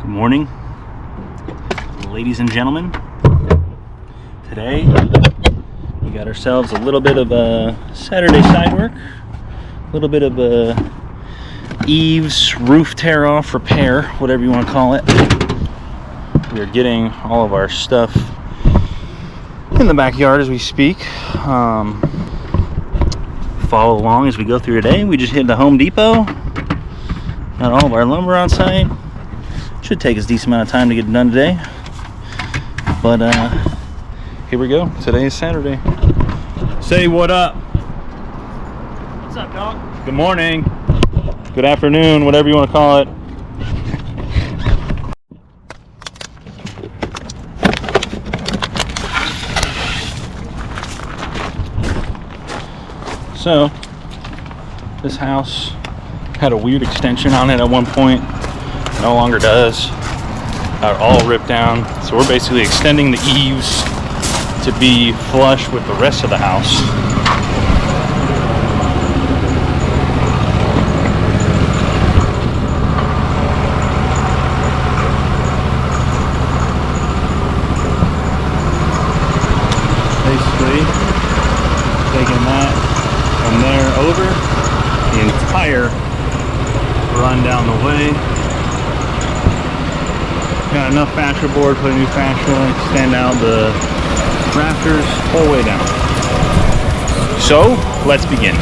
Good morning, ladies and gentlemen. Today we got ourselves a little bit of a Saturday side work, a little bit of a eaves roof tear off repair, whatever you want to call it. We are getting all of our stuff in the backyard as we speak. Follow along as we go through today. We just hit the Home Depot, got all of our lumber on site. Should take us a decent amount of time to get it done today, but here we go. Today is Saturday. Say what up. What's up, dog? Good morning, good afternoon, whatever you want to call it. So this house had a weird extension on it at one point. No longer does. Got all ripped down. So we're basically extending the eaves to be flush with the rest of the house. Basically taking that from there over the entire run down the way. Got enough fascia board, put a new fascia, extend out the rafters whole way down. So let's begin.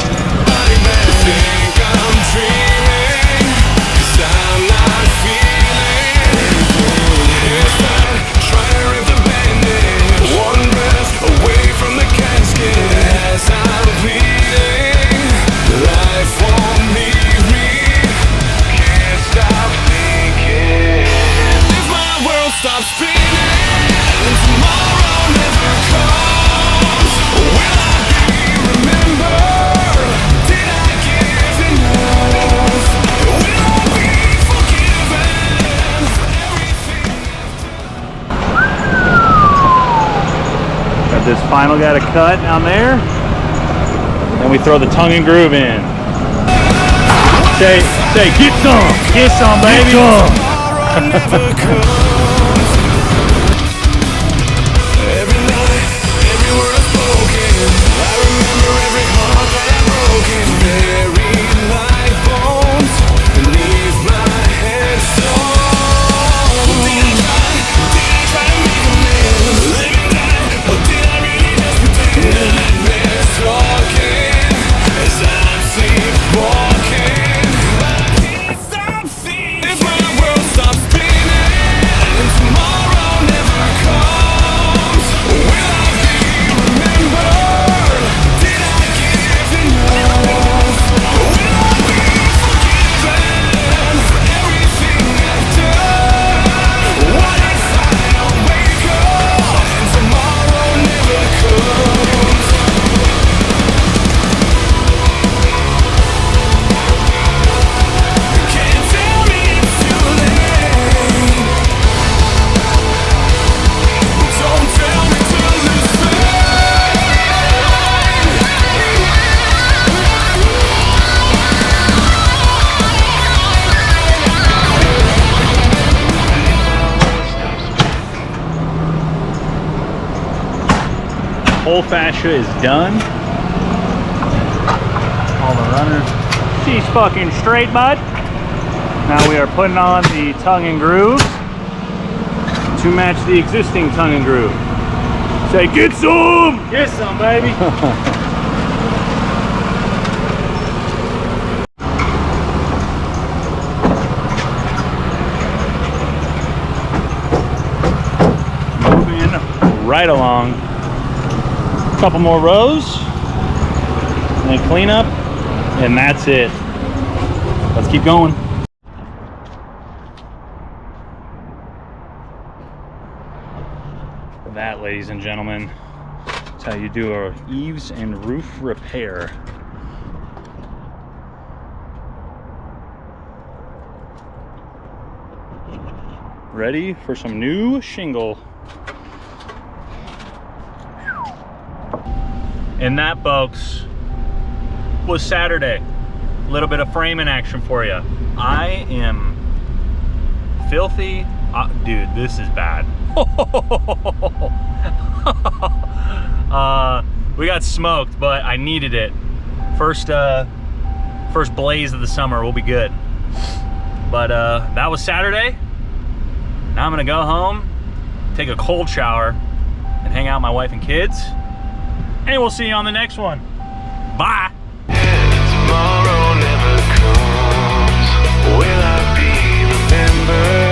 This final got a cut down there, then we throw the tongue and groove in. Say, get some, baby. Get some. Every night, every word spoken, I remember every heart that I've broken. Buried like bones beneath my headstone. Did I try to make amends? Living life, or did I really just pretend? Nightmares talking as I'm sleepwalking. I can't stop thinking. If my world stops spinning and tomorrow never comes, will I be remembered? Did I give enough? Will I be forgiven for everything I've done? What if I wake up and tomorrow never comes? Can't tell me it's too late. Don't tell me till it's Whole fascia is done. All the runners. She's fucking straight, bud. Now we are putting on the tongue and groove to match the existing tongue and groove. Say, get some! Get some, baby. Moving right along. Couple more rows, and then clean up, and that's it. Let's keep going. That, ladies and gentlemen, is how you do a eaves and roof repair. Ready for some new shingle. And that, folks, was Saturday. A little bit of framing action for you. I am filthy Dude, this is bad. We got smoked, but I needed it. First blaze of the summer, we'll be good. But that was Saturday. Now I'm gonna go home, take a cold shower, and hang out with my wife and kids. And we'll see you on the next one. Bye. Tomorrow never comes. Will I be remembered?